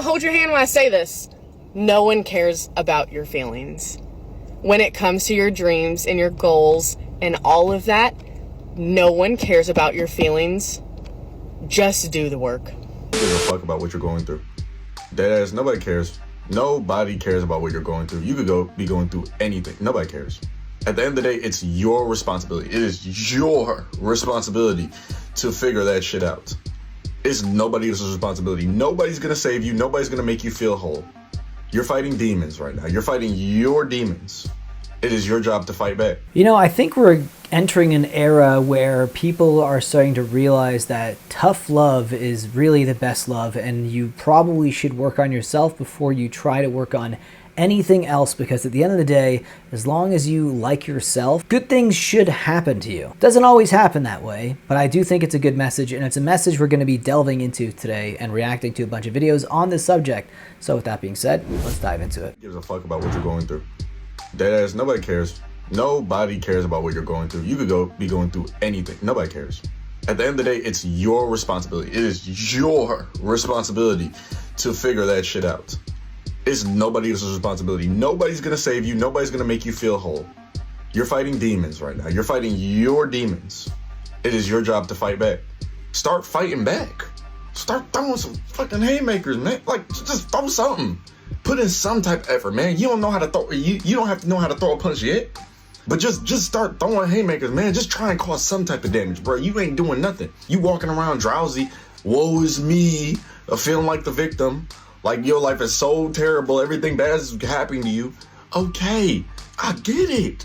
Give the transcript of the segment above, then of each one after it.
Hold your hand when I say this. No one cares about your feelings. When it comes to your dreams and your goals and all of that, no one cares about your feelings. Just do the work. Give a fuck about what you're going through. Deadass, nobody cares. Nobody cares about what you're going through. You could be going through anything. Nobody cares. At the end of the day, it's your responsibility. It is your responsibility to figure that shit out. It's nobody else's responsibility. Nobody's gonna save you. Nobody's gonna make you feel whole. You're fighting demons right now. You're fighting your demons. It is your job to fight back. You know, I think we're entering an era where people are starting to realize that tough love is really the best love, and you probably should work on yourself before you try to work on anything else, because at the end of the day, as long as you like yourself, good things should happen to you. Doesn't always happen that way, but I do think it's a good message, and it's a message we're going to be delving into today and reacting to a bunch of videos on this subject. So with that being said, let's dive into it. Gives a fuck about what you're going through. Deadass, nobody cares. Nobody cares about what you're going through. You could be going through anything. Nobody cares. At the end of the day, it's your responsibility. It is your responsibility to figure that shit out. It's nobody else's responsibility. Nobody's gonna save you. Nobody's gonna make you feel whole. You're fighting demons right now. You're fighting your demons. It is your job to fight back. Start fighting back. Start throwing some fucking haymakers, man. Like, just throw something. Put in some type of effort, man. You don't know how to throw. You don't have to know how to throw a punch yet. But just start throwing haymakers, man. Just try and cause some type of damage, bro. You ain't doing nothing. You walking around drowsy. Woe is me. Feeling like the victim. Like your life is so terrible. Everything bad is happening to you. Okay, I get it.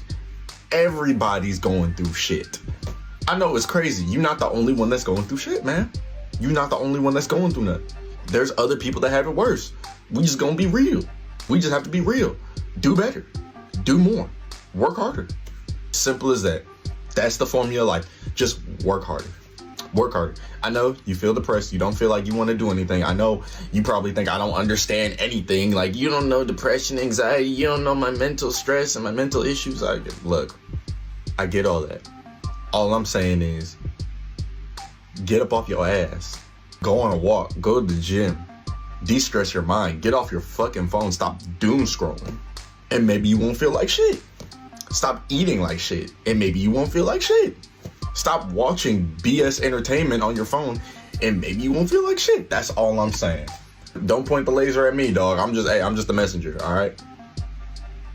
Everybody's going through shit. I know it's crazy. You're not the only one that's going through shit, man. You're not the only one that's going through nothing. There's other people that have it worse. We just gonna be real. We just have to be real. Do better. Do more. Work harder. Simple as that. That's the formula of life. Just work harder. Work harder. I know you feel depressed. You don't feel like you want to do anything. I know you probably think I don't understand anything. Like, you don't know depression, anxiety. You don't know my mental stress and my mental issues. Look, I get all that. All I'm saying is get up off your ass. Go on a walk. Go to the gym. De-stress your mind. Get off your fucking phone. Stop doom scrolling. And maybe you won't feel like shit. Stop eating like shit. And maybe you won't feel like shit. Stop watching BS entertainment on your phone, and maybe you won't feel like shit. That's all I'm saying. Don't point the laser at me, dog. I'm just the messenger, all right?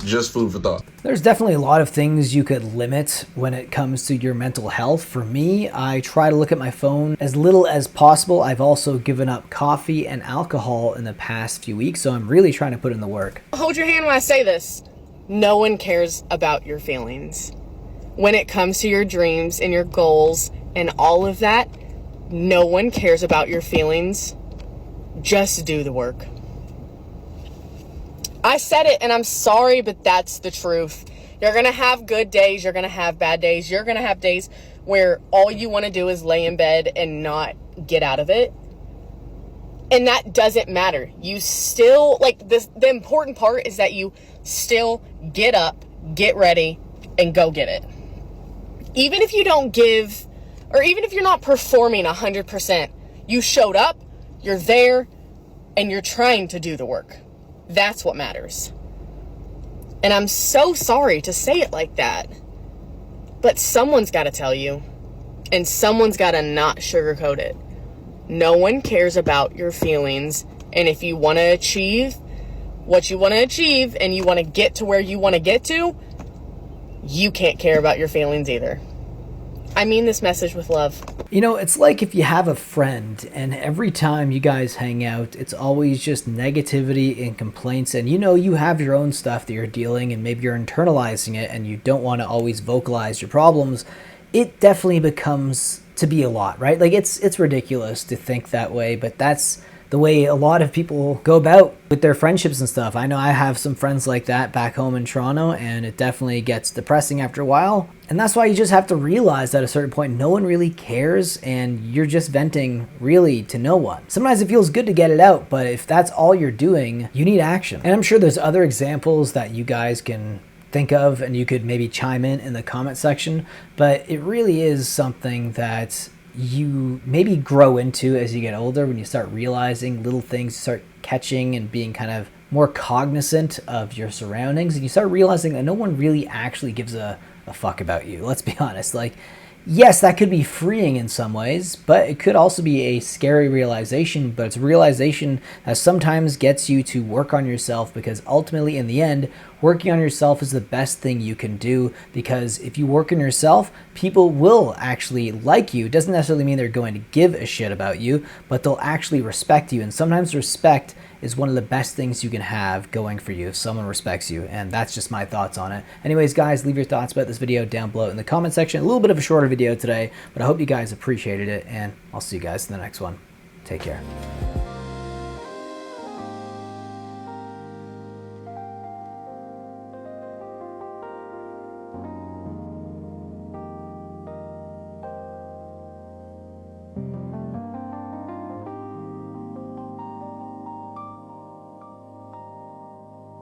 Just food for thought. There's definitely a lot of things you could limit when it comes to your mental health. For me, I try to look at my phone as little as possible. I've also given up coffee and alcohol in the past few weeks, so I'm really trying to put in the work. Hold your hand when I say this. No one cares about your feelings. When it comes to your dreams and your goals and all of that, no one cares about your feelings. Just do the work. I said it and I'm sorry, but that's the truth. You're going to have good days. You're going to have bad days. You're going to have days where all you want to do is lay in bed and not get out of it. And that doesn't matter. You still, like, this, the important part is that you still get up, get ready, and go get it. Even if you don't give, or even if you're not performing 100%, you showed up, you're there, and you're trying to do the work. That's what matters. And I'm so sorry to say it like that, but someone's got to tell you, and someone's got to not sugarcoat it. No one cares about your feelings, and if you want to achieve what you want to achieve, and you want to get to where you want to get to, you can't care about your feelings either. I mean this message with love. You know, it's like if you have a friend and every time you guys hang out, it's always just negativity and complaints, and you know you have your own stuff that you're dealing and maybe you're internalizing it and you don't want to always vocalize your problems. It definitely becomes to be a lot, right? Like it's ridiculous to think that way, but that's the way a lot of people go about with their friendships and stuff. I know I have some friends like that back home in Toronto, and it definitely gets depressing after a while. And that's why you just have to realize that at a certain point, no one really cares, and you're just venting really to no one. Sometimes it feels good to get it out, but if that's all you're doing, you need action. And I'm sure there's other examples that you guys can think of, and you could maybe chime in the comment section, but it really is something that you maybe grow into as you get older, when you start realizing little things, start catching and being kind of more cognizant of your surroundings, and you start realizing that no one really actually gives a fuck about you. Let's be honest. Like, yes, that could be freeing in some ways, but it could also be a scary realization. But it's a realization that sometimes gets you to work on yourself, because ultimately, in the end, working on yourself is the best thing you can do. Because if you work on yourself, people will actually like you. It doesn't necessarily mean they're going to give a shit about you, but they'll actually respect you. And sometimes respect is one of the best things you can have going for you if someone respects you. And that's just my thoughts on it. Anyways, guys, leave your thoughts about this video down below in the comment section. A little bit of a shorter video today, but I hope you guys appreciated it, and I'll see you guys in the next one. Take care.